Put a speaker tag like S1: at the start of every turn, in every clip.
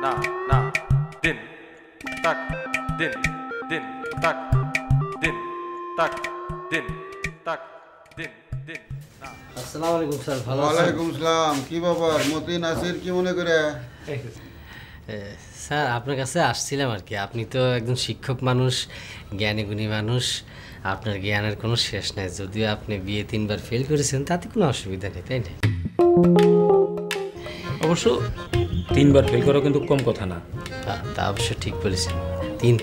S1: না না দিন তাক দিন দিন তাক দিন তাক দিন তাক দিন দিন।
S2: আসসালামু আলাইকুম স্যার। ভালো আছেন?
S3: ওয়ালাইকুম আসসালাম। কি ব্যাপার মতি নাসির, কি মনে করে?
S2: স্যার আপনার কাছে আসছিলাম আর কি। আপনি তো একজন শিক্ষক মানুষ, জ্ঞানী গুণী মানুষ, আপনার জ্ঞানের কোনো শেষ নাই। যদিও আপনি বিয়ে 3 বার ফেল করেছেন তাতে কোনো অসুবিধা নেই, তাই না?
S4: অবশ্য 3 বার ফেল করা কিন্তু কম কথা না।
S2: তা অবশ্য ঠিক বলেছেন।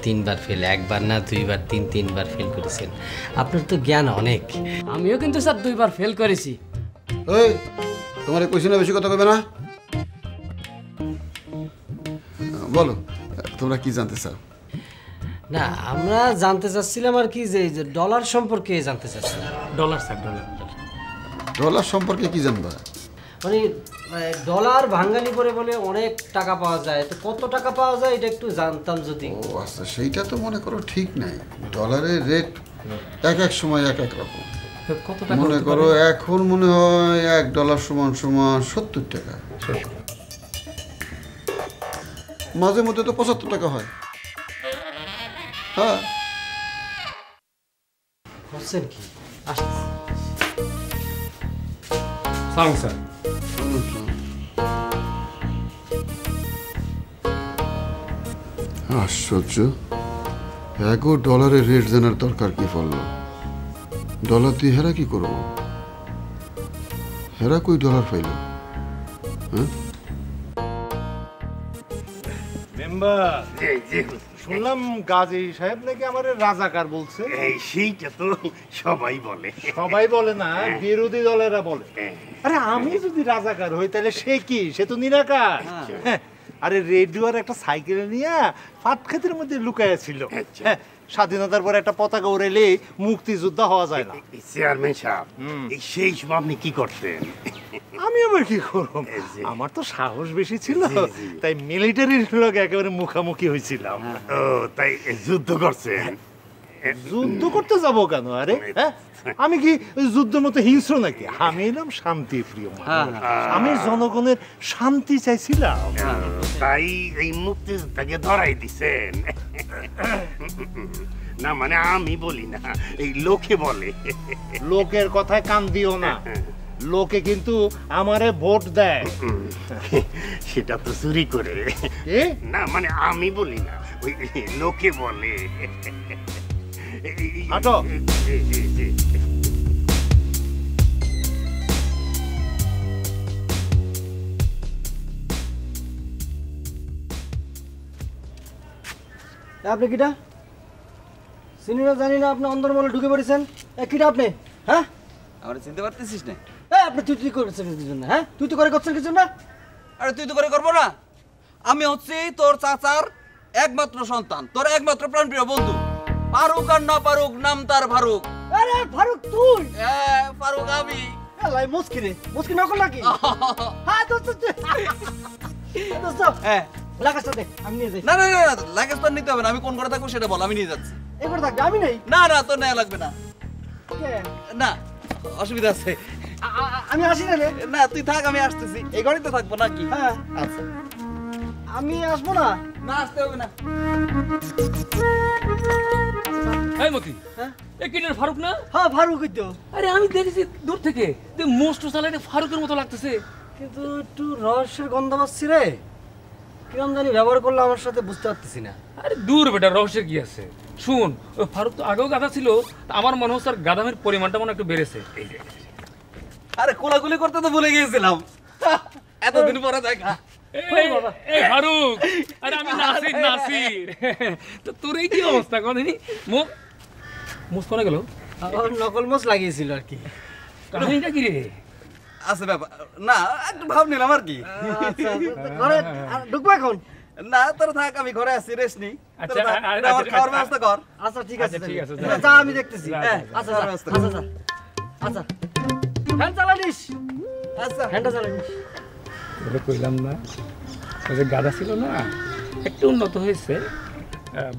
S2: 3 বার ফেল, 1 বার না 2 বার, 3 বার ফেল করেছেন। আপনার তো জ্ঞান অনেক।
S5: আমিও কিন্তু স্যার 2 বার ফেল করেছি।
S3: এই তোমার এই কোশ্চেনে বেশি কথা কইবে না। বলো তোমরা কি জানতে চাও?
S2: না আমরা জানতে চাচ্ছিলাম আর কি যে ডলার সম্পর্কে জানতে চাচ্ছিলাম।
S4: ডলার স্যার, ডলার
S3: ডলার সম্পর্কে কি জানবা?
S2: মানে ডলার ভাঙালি করে বলে অনেক টাকা পাওয়া যায়, তো কত টাকা পাওয়া যায় এটা একটু জানতাম যদি।
S3: ও আচ্ছা, সেইটা তো মনে করো ঠিক নাই। ডলারের রেট এক এক সময় এক এক রকম।
S4: কত টাকা
S3: মনে করো এখন মনে হয় $1 সমান সমান 70 টাকা। মাঝে মধ্যে তো 75 টাকা হয়। হ্যাঁ
S2: বুঝছেন কি? আসতেছি।
S4: সালাম স্যার।
S3: আশ্চর্য, $1 রেট জানার দরকার কি পড়লো? ডলার দিয়ে হেরা কি করবো? হেরা কই ডলার পাইল? হ্যাঁ
S6: শুনলাম গাজী সাহেব নাকি আমার রাজাকার বলছে।
S7: সেইটা তো সবাই বলে।
S6: সবাই বলে না, বিরোধী দলেরা বলে। আরে আমি যদি রাজাকার হই তাহলে সে কি? সে তো নিরাকার। আরে রেডিও আর একটা সাইকেল নিয়ে পাট ক্ষেতের মধ্যে লুকাইয়া ছিল। স্বাধীনতার পর একটা পতাকা উড়াইলে মুক্তিযোদ্ধা হওয়া যায় না।
S7: চেয়ারম্যান সাহেব, এই সেই সময় আপনি কি করতেন?
S6: আমি আবার কি করব? আমার তো সাহস বেশি ছিল, তাই মিলিটারির লোক একেবারে মুখামুখি হয়েছিলাম।
S7: ও তাই যুদ্ধ করছেন?
S6: যুদ্ধ করতে যাব কেন? আরে আমি কি যুদ্ধের মতো হিংস্র নাকি? আমি এলাম শান্তি প্রিয় মানুষ। আমি জনগণের শান্তি চাইছিলাম।
S7: তাই এই মুক্তিযোদ্ধাকে ধরাই দিছেন? না মানে আমি বলি না, এই লোকে বলে।
S6: লোকের কথায় কান দিও না। লোকে কিন্তু আমারে ভোট দেয়।
S7: সেটা তো চুরি করে। না মানে আমি বলি না, ওই লোকে বলে।
S6: হাঁটো।
S5: আপনি কিটা চিনি না জানি না, আপনি অন্দরমহলে ঢুকে পড়েছেন। কিটা আপনি? হ্যাঁ
S8: আমরা চিনতে পারতেছিস না?
S5: আপনি তুই করেছেন কিছু না? হ্যাঁ তুই তো করে করছেন কিছু না?
S8: আরে তুই তো করে করবো না? আমি হচ্ছি তোর চাচার একমাত্র সন্তান, তোর একমাত্র প্রাণপ্রিয় বন্ধু। ফারুক আর না পারুক, নাম তার ফারুক।
S5: আরে ফারুক তুই?
S8: হ্যাঁ ফারুক আমি।
S5: লাই মুস্কি রে, মুস্কি নকল নাকি? হ্যাঁ দোস্ত দোস্ত,
S8: হ্যাঁ
S5: লাগাসটা দে, আমি নিয়ে যাই।
S8: না না না, লাগেজ তো নিতে হবে না। আমি কোন ঘরে থাকবো সেটা বল, আমি নিয়ে যাচ্ছি।
S5: এবার থাকবে, আমি নেই।
S8: না না, তোর নেওয়া লাগবে না। না অসুবিধা আছে।
S5: আমি আসি না রে।
S8: না তুই থাক, আমি আসতেছি। এই ঘরেই তো থাকবো নাকি?
S5: হ্যাঁ
S8: আচ্ছা।
S5: আমি আসবো না।
S8: না আসতে হবে না।
S4: এই মতি, এই কিটার ফারুক না?
S5: হ্যাঁ ফারুকই তো।
S4: আরে আমি দেখেছি দূর থেকে, মোস্ট চালাইতে ফারুকের মতো লাগতেছে।
S5: কিন্তু একটু রহস্যের গন্ধ পাচ্ছি রে। কিরম জানি ব্যবহার করলো আমার সাথে, বুঝতে পারতেছি না।
S4: আরে দূর বেটা, রহস্যের কি আছে? শুন, ওই ফারুক তো আগেও গাধা ছিল, আমার মনে হচ্ছে আর গাধামের পরিমাণটা মনে একটু বেড়েছে।
S8: আরে কোলাকুলি করতে তো ভুলে গিয়েছিলাম, এতদিন পরে দেখা।
S4: এই ফারুক, আরে আমি নাসির। নাসির তো তোর এই কি অবস্থা? কোনদিনই মোস কোনে গেল?
S5: নকল মোস লাগিয়েছিল আর কি।
S4: কাহিনীটা কি রে?
S8: আছে ব্যাপার না, একটু ভাব নিলাম আর কি।
S5: ঘরে ঢুকবো এখন?
S8: না তোর থাক, আমি ঘরে আছি, রেস্ট নি।
S4: আচ্ছা
S8: খাওয়ার ব্যবস্থা কর।
S5: আচ্ছা ঠিক আছে,
S4: ঠিক আছে,
S5: যা আমি দেখতেছি। আচ্ছা আচ্ছা আচ্ছা, ফ্যান চালানিস?
S8: আচ্ছা
S5: ফ্যানটা চালানিস।
S4: ওটা কইলাম না, ওই যে গাধা ছিল না, একটু উন্নত হয়েছে,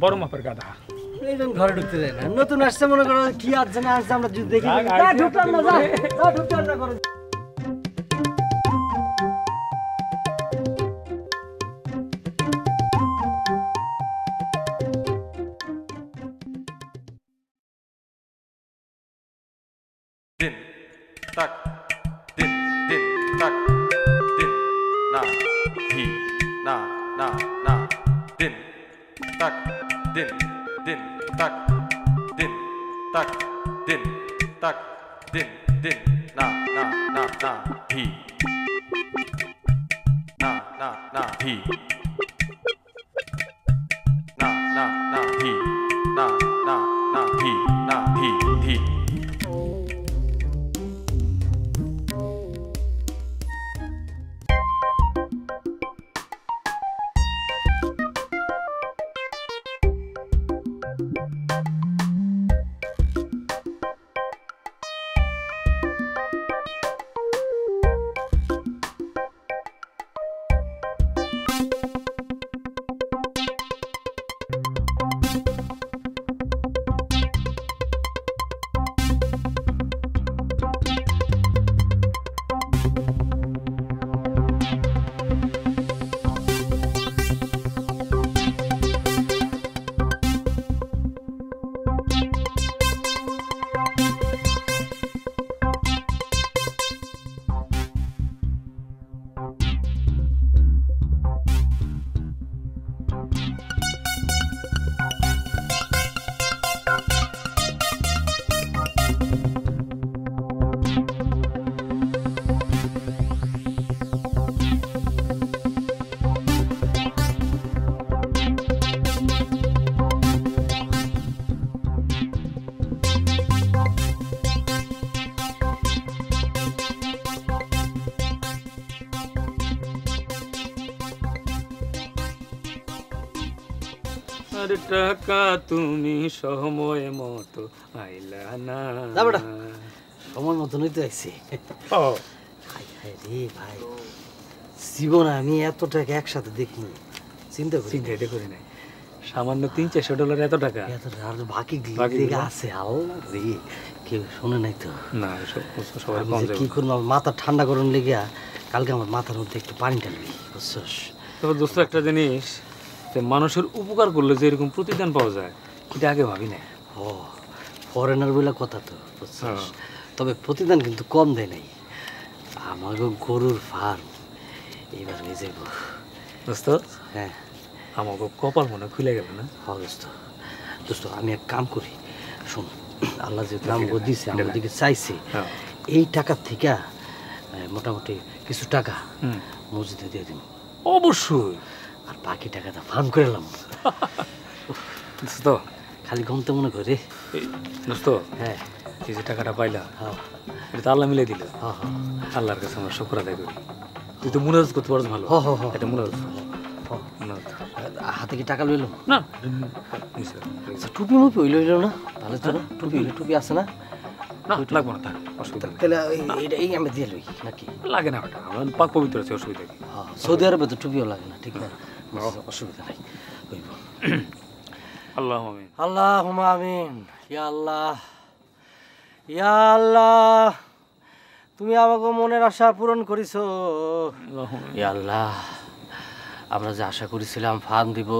S4: বড় মাপের গাধা।
S5: এই জন্য ঘরে ঢুকতে দেয় না। নতুন আসছে মনে করো, কি আসছে না আসছে আমরা দেখি। ঢুকলাম না, যা ঢুকলাম না ঘরে।
S1: tak din din tak din na hi na din tak din din tak din tak din tak din din na hi na hi na hi na hi na hi
S4: আর টাকা তুমি সময় মতো আইলা না
S5: যা বেটা সময় মতো নিতে আইছি হাই হাই রে ভাই জীবনে আমি এত টাকা একসাথে দেখিনি চিন্তা
S4: করি নাই সামান্য $300-400 এত টাকা
S5: এত আর বাকি দিকে আছে আল্লাহ রে কেউ শুনে নাই তো
S4: না সবাই কম
S5: কি করবো মাথা ঠান্ডা করুন লেগে কালকে আমার মাথার মধ্যে একটু পানি টানবি বুঝছস
S4: তবে দোস্ত একটা জিনিস মানুষের উপকার করলে যে এরকম প্রতিদান পাওয়া যায় এটা আগে ভাবি না
S5: ও ফরেনার বলে কথা তো বুঝছস তবে প্রতিদান কিন্তু কম দেয় নাই আমাকে গরুর ফার্ম এইবার হয়ে যাব
S4: দোস্ত
S5: হ্যাঁ
S4: আমাকে কপাল মনে খুলে গেল না
S5: হ্যাঁ দোস্ত দোস্ত আমি এক কাম করি শোন আল্লাহ যে আমাকে দিছে আমার দিকে চাইছে এই টাকার থেকে মোটামুটি কিছু টাকা মসজিদে দিয়ে দিন
S4: অবশ্যই
S5: আর বাকি টাকাটা ফার্ম করে এলাম
S4: দোস্ত
S5: খালি গমতে মনে করে
S4: দোস্ত
S5: হ্যাঁ
S4: এই যে টাকাটা পাইলা
S5: হ্যাঁ
S4: এটা তো আল্লাহ মিলে দিল
S5: হ্যাঁ হ্যাঁ
S4: আল্লাহর কাছে আমরা শুকর আদায় করি তুই তো মুনাজাত করতে পারছ ভালো
S5: হ্যাঁ, হ্যাঁ, হ্যাঁ।
S4: এটা মুনাজাত
S5: হাতে কি টাকা লইলাম
S4: না
S5: টুপি মুপি হইল না তাহলে তো না টুপি হইলে টুপি আছে না
S4: না লাগবো না থাক অসুবিধা নেই
S5: তাহলে এই আমি দিয়ে লই নাকি
S4: লাগে না ওটা আমার পাক পবিত্র আছে অসুবিধা কি
S5: হ্যাঁ সৌদি আরবে তো টুপিও লাগে না ঠিক না অসুবিধা নাই হইব
S4: আল্লাহ আমিন
S5: আল্লাহুম্মা আমিন ইয়া আল্লাহ ইয়া আল্লাহ তুমি আমাকে মনের আশা পূরণ করিছো ইয়া আল্লাহ আমরা যে আশা করেছিলাম ফার্ম দিব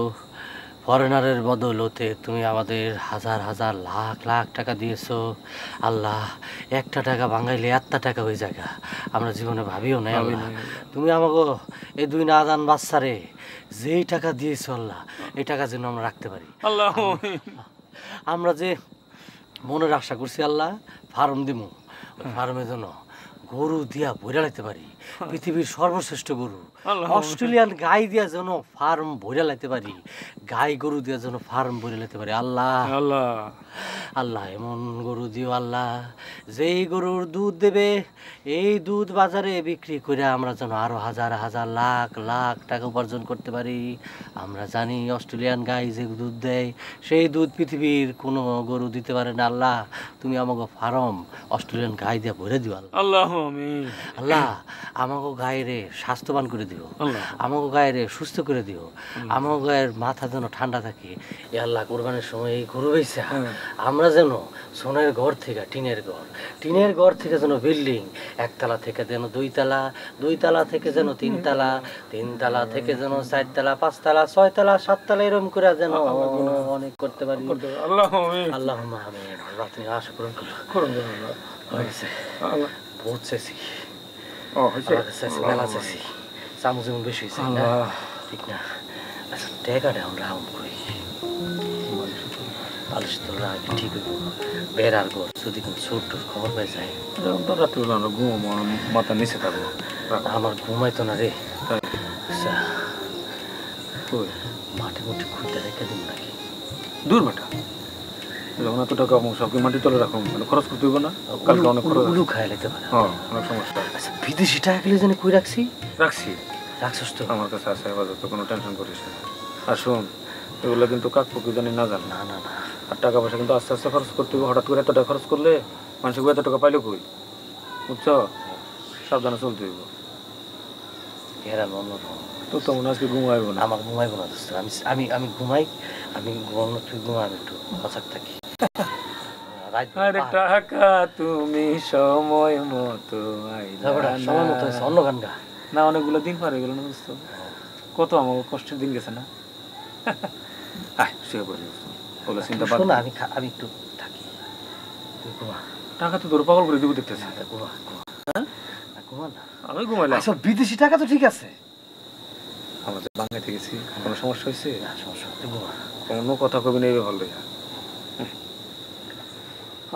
S5: ফরেনারের বদৌলতে তুমি আমাদের হাজার হাজার লাখ লাখ টাকা দিয়েছো আল্লাহ একটা টাকা ভাঙাইলে এত টাকা হয়ে যায় আমরা জীবনে ভাবিও নাই আল্লাহ তুমি আমাকে এই 2 নাদান বাচ্চারে যেই টাকা দিয়েছো আল্লাহ এই টাকা যেন আমরা রাখতে পারি
S4: আল্লাহ
S5: আমরা যে মনের আশা করছি আল্লাহ ফার্ম দিব ফার্মের জন্য গরু দিয়া ভরে লাইতে পারি পৃথিবীর সর্বশ্রেষ্ঠ গরু অস্ট্রেলিয়ান গাই দিয়া যেন ফার্ম ভরে লাইতে পারি গাই গরু দিয়া যেন ফার্ম ভরে লাইতে পারি আল্লাহ
S4: আল্লাহ
S5: আল্লাহ এমন গরু দিও আল্লাহ যেই গরুর দুধ দেবে এই দুধ বাজারে বিক্রি করে আমরা যেন আরো হাজার হাজার লাখ লাখ টাকা উপার্জন করতে পারি আমরা জানি অস্ট্রেলিয়ান গাই যে দুধ দেয় সেই দুধ পৃথিবীর কোনো গরু দিতে পারে না আল্লাহ তুমি আমাকে ফার্ম অস্ট্রেলিয়ান গাই দিয়ে ভরে দিও
S4: আল্লাহ আমিন
S5: আল্লাহ আমাকে গায়েরে স্বাস্থ্যবান করে দিও আমাকে গায়েরে সুস্থ করে দিও আমাকে গায়ের মাথা যেন ঠান্ডা থাকে এ আল্লাহ কোরবানির সময় এই গরু হয়েছে আমরা যেন সোনের ঘর থেকে টিনের ঘর থেকে যেন বিল্ডিং একতলা থেকে যেন 2 তলা 2 তলা থেকে যেন 3 তলা 3 তলা থেকে যেন 4 তলা 5 তলা 6 তলা 7 তলা এরকম করে যেন অনেক করতে পারি
S4: আল্লাহ আমিন
S5: আল্লাহুম্মা আমিন আল্লাহ তুমি আশা পূরণ করো হয়েছে বহুত চাইছি
S4: ও হইছে
S5: মেলা চাইছি চামচ যেমন বেশি হয়েছে না ঠিক না আচ্ছা টাকাটা আমরা রাউন্ড করি পালিশ তো রাখি ঠিক হইব বেড়ার ঘর যদি কোনো ছোট খবর পাই যায়
S4: তো রাত্রিবেলা আমরা ঘুম মাথা নিচে থাকবো
S5: আমার ঘুমাইতো না রে
S4: তাই
S5: আচ্ছা মাঠে মুঠে খুঁজতে রেখে দিন নাকি
S4: দূর বেটা যখন এত টাকা সবকে মাটি তলে রাখুন মানে খরচ করতে হইব না কালকে অনেক খরচ
S5: উলু খাই লাগতে পারে
S4: হ্যাঁ অনেক সমস্যা
S5: আচ্ছা বিদেশি টাকা গেলে জানি কই রাখছি
S4: রাখছি
S5: রাখছিস তো
S4: আমার কাছে আছে হেফাজত কোনো টেনশন করিস না আর শোন এগুলো কিন্তু কাক পক্ষে জানি না জান
S5: না না না
S4: আর টাকা পয়সা কিন্তু আস্তে আস্তে খরচ করতে হবে হঠাৎ করে এত টাকা খরচ করলে মানুষকে এত টাকা পাইলে কই বুঝছো সাবধানে চলতে হইব
S5: হেরান অন্যরকম
S4: তো তেমন আজকে ঘুমাইব না
S5: আমার ঘুমাইব না দোস্ত আমি আমি ঘুমাই আমি ঘুমানো তুই ঘুমা আমি একটু সজাগ থাকি
S4: আরে টাকা তুমি সময় মতো
S5: সময় মতো অন্য গান গা
S4: না অনেকগুলো দিন পার হয়ে গেল না দোস্ত কত আমার কষ্টের দিন গেছে না আয় শুয়ে পড়ি ওগুলো চিন্তা পার
S5: শোনা আমি একটু থাকি তুই ঘুমা
S4: টাকা তো তোর পাগল করে দিব দেখতেছি
S5: ঘুমা ঘুমা
S4: হ্যাঁ
S5: ঘুমা না
S4: আমি ঘুমাইলাম
S5: আচ্ছা বিদেশি টাকা তো ঠিক আছে
S4: আমাদের বাংলায় গেছি কোনো সমস্যা হয়েছে
S5: না সমস্যা তুই ঘুমা
S4: কোনো কথা কবি নেই ভালো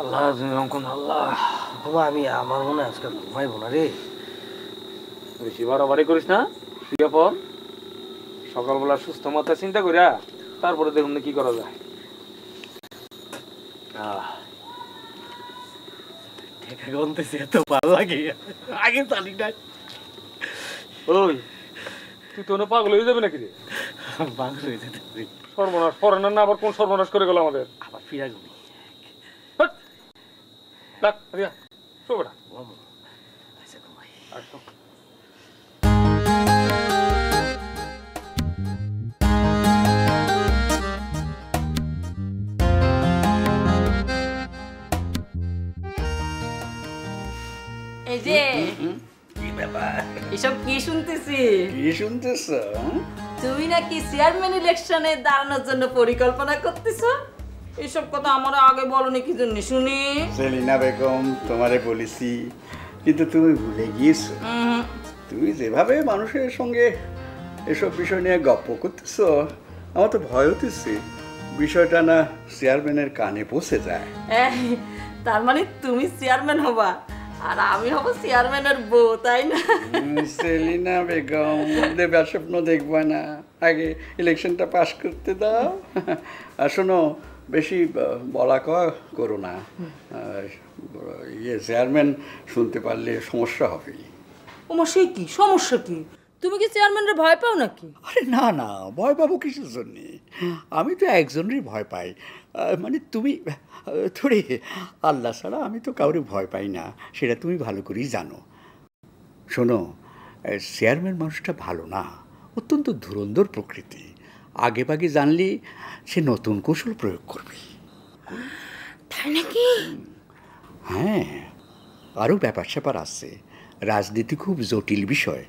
S4: আল্লাহ তুমি অঙ্কন আল্লাহ
S5: ঘুমা আমি আমার মনে হয় আজকে ঘুমাইবো না রে
S4: বেশি বাড়াবাড়ি করিস না শুয়ে পর সকালবেলা সুস্থ মাথায় চিন্তা করিয়া তারপরে দেখুন না কি করা যায়
S5: টাকা গুনতেছি এত ভালো লাগে আগে জানি না
S4: ওই তুই তো না পাগল হয়ে যাবে নাকি রে
S5: পাগল হয়ে যেতে
S4: সর্বনাশ ফরেনার না আবার কোন সর্বনাশ করে গেল আমাদের
S5: আবার ফিরা ঘুমি
S4: ডাক রিয়া শো বেটা
S5: আচ্ছা ঘুমাই
S4: আসো
S9: এই যে এসব কি শুনতেছি
S10: কি শুনতেছ?
S9: তুমি নাকি চেয়ারম্যান ইলেকশনে দাঁড়ানোর জন্য পরিকল্পনা করতেছো? এসব কথা আমার আগে বলনি কি জন্য শুনি?
S10: সেলিনা বেগম তোমারে বলেছি, কিন্তু তুমি ভুলে গিয়েছো। তুমি যেভাবে মানুষের সঙ্গে এসব বিষয় নিয়ে গপ্প করতেছ, আমার তো ভয় হতেছে বিষয়টা না চেয়ারম্যানের কানে পৌঁছে যায়।
S9: তার মানে তুমি চেয়ারম্যান হবা আর আমি হব চেয়ারম্যানের বউ, তাই না?
S10: সেলিনা বেগম দেবার স্বপ্ন দেখবা না, আগে ইলেকশনটা পাস করতে দাও। আর শোনো, বেশি বলা করো না, চেয়ারম্যান শুনতে পারলে সমস্যা হবে।
S9: ওমা সে কি সমস্যা? কি তুমি কি চেয়ারম্যানের ভয় পাও নাকি?
S10: আরে না না, ভয় পাবো কিসের জন্যে? আমি তো একজনেরই ভয় পাই, মানে তুমি থোড়ে। আল্লাহ ছাড়া আমি তো কাউরে ভয় পাই না, সেটা তুমি ভালো করেই জানো। শোনো, চেয়ারম্যান মানুষটা ভালো না, অত্যন্ত ধুরন্ধর প্রকৃতি। আগে ভাগে জানলে সে নতুন কৌশল প্রয়োগ করবে।
S9: তাই নাকি?
S10: হ্যাঁ, আরও ব্যাপার স্যাপার আছে। রাজনীতি খুব জটিল বিষয়,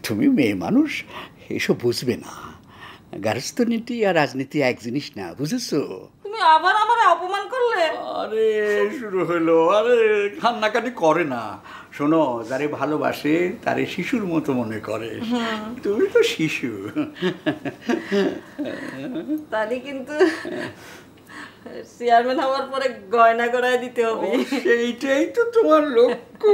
S10: তুমি মেয়ে মানুষ, এসব বুঝবে না। গার্হস্থ্যনীতি আর রাজনীতি এক জিনিস না, বুঝেছো?
S9: তুমি আবার আমার অপমান করলে।
S10: আরে শুরু হলো, আরে কান্নাকাটি করে না। শোনো, যারে ভালোবাসে তারে শিশুর মতো মনে করে, তুমি তো শিশু।
S9: তাহলে কিন্তু চেয়ারম্যান হওয়ার পরে গয়না গড়ায় দিতে হবে।
S10: সেইটাই তো তোমার লক্ষ্য।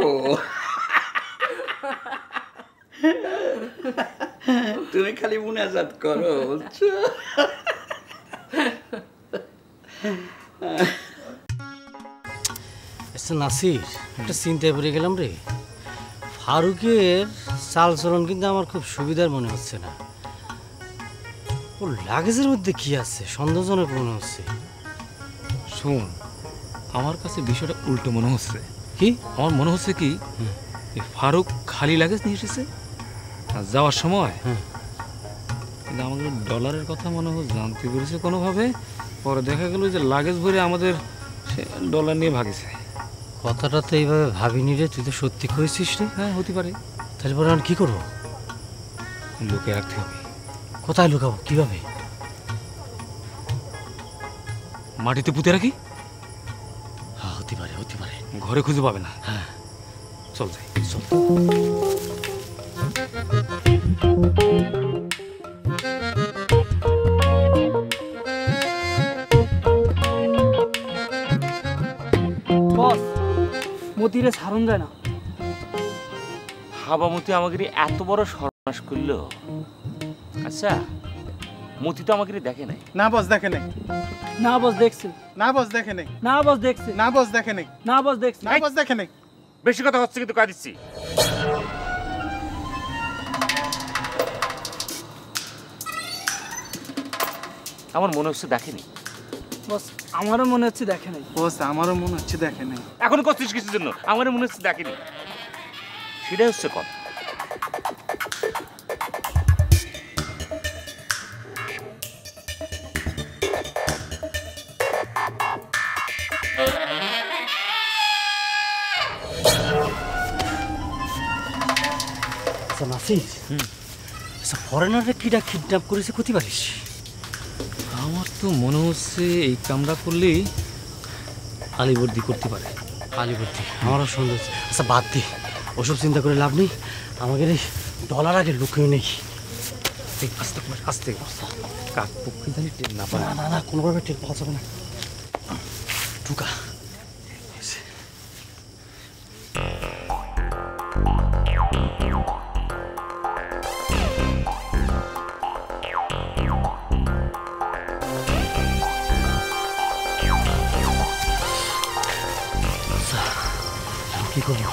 S10: তুমি খালি মুনাজাত করো, বুঝছো?
S2: আচ্ছা নাসির, একটা চিন্তায় পড়ে গেলাম রে। ফারুকের চালচলন কিন্তু আমার খুব সুবিধার মনে হচ্ছে না। ওর লাগেজের মধ্যে কি আছে সন্দেহজনক মনে হচ্ছে।
S4: শোন, আমার কাছে বিষয়টা উল্টো মনে হচ্ছে। কি? আমার মনে হচ্ছে কি ফারুক খালি লাগেজ নিয়ে এসেছে আর যাওয়ার সময় কিন্তু আমাদের ডলারের কথা মনে হয় জানতে পেরেছে কোনোভাবে। পরে দেখা গেল যে লাগেজ ভরে আমাদের ডলার নিয়ে ভাগেছে।
S2: কথাটা তো এইভাবে ভাবিনি রে, তুই তো সত্যি করেছিস রে।
S4: হ্যাঁ, হতে পারে।
S2: তাহলে পরে আর কি করবো?
S4: লুকে রাখতে হবে।
S2: কোথায় লুকাবো? কিভাবে?
S4: মাটিতে পুঁতে রাখি।
S2: হ্যাঁ, হতে পারে, হতে পারে।
S4: ঘরে খুঁজে পাবে না।
S2: হ্যাঁ,
S4: চল যাই চল।
S11: বস মতিরে ছাড়ন যায় না।
S12: হাবামতি আমাকে এত বড় সর্বনাশ করলো। আচ্ছা মতি তো আমাকে দেখে নাই।
S13: না বস দেখে নাই।
S11: না বস দেখছে।
S13: না বস দেখে নাই।
S11: না বস দেখছে।
S13: না বস দেখে নাই।
S11: না বস দেখছে।
S13: না বস দেখে নাই।
S12: বেশি কথা হচ্ছে কিন্তু কয়ে দিচ্ছি। আমার মনে হচ্ছে দেখেনি।
S11: বস আমারও মনে হচ্ছে দেখে নাই।
S13: বস আমারও মনে হচ্ছে দেখে নাই।
S12: এখন করছিস কিছুর জন্য? আমারও মনে হচ্ছে দেখেনি। সেটাই হচ্ছে কথা।
S2: আচ্ছা নাসির, আচ্ছা ফরেনাররা কিডা কিডন্যাপ করেছে কতি পারিস?
S4: আমার তো মনে হচ্ছে এই কামরা করলেই আলিবর্দি করতে পারে।
S2: আলিবর্দি আমারও সন্দেহ হচ্ছে। আচ্ছা বাদ দি, ওসব চিন্তা করে লাভ নেই। আমাদের এই ডলার আগে লুকিয়ে নেই।
S4: আস্তে আস্তে কাক পক্ষে জানি টের না পায়।
S2: না না না, কোনোভাবে টের পাওয়া যাবে না। ঢুকা। কি করবো?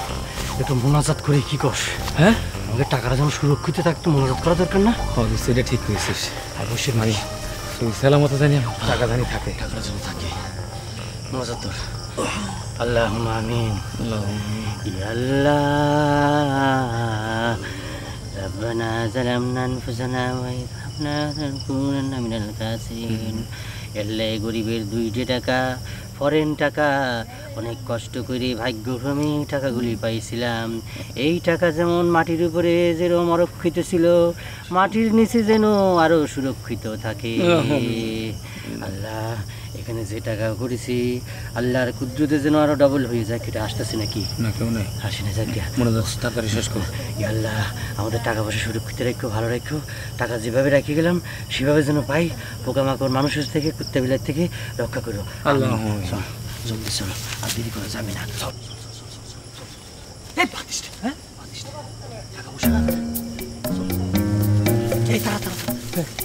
S2: একটু মোনাজাত করে কি কর?
S4: হ্যাঁ
S2: আমাকে টাকাটা যেন সুরক্ষিত থাকে, একটু মোনাজাত করা দরকার না?
S4: সেটা ঠিক করেছিস।
S2: অবশ্যই মানে
S4: সালামত জানি টাকা জানি থাকে,
S2: টাকাটা যেন থাকে। মোনাজাত তোর। আল্লাহুম্মা আমিন। ইয়া আল্লাহ রব্বানা যালামনা আনফুসানা ওয়া ইন লা নাকুনান্না মিনাল কাসিরিন। আল্লাহ গরিবের 2 টাকা ফরেন টাকা অনেক কষ্ট করে ভাগ্যক্রমে টাকাগুলি পাইছিলাম। এই টাকা যেমন মাটির উপরে যেরকম অরক্ষিত ছিল, মাটির নিচে যেন আরো সুরক্ষিত থাকে। আল্লাহ এখানে যে টাকা করেছি আল্লাহর কুদরতে যেন আরো ডবল হয়ে যায়। কেটে আসতেছে নাকি?
S4: না কেউ নেই।
S2: আসে না, যাক
S4: মনে যাচ্ছে তাড়াতাড়ি শেষ করো।
S2: আল্লাহ আমাদের টাকা পয়সা সুরক্ষিত রাখো, ভালো রাখো। টাকা যেভাবে রেখে গেলাম সেভাবে যেন পাই। পোকামাকড় মানুষের থেকে, কুত্তা বিলার থেকে রক্ষা করো
S4: আল্লাহ।
S2: চল জলদি চলো, আর দেরি করা যাবে না। চল এই পাতিস হ্যাঁ পাতিস টাকা পয়সা না এই তাড়াতাড়ি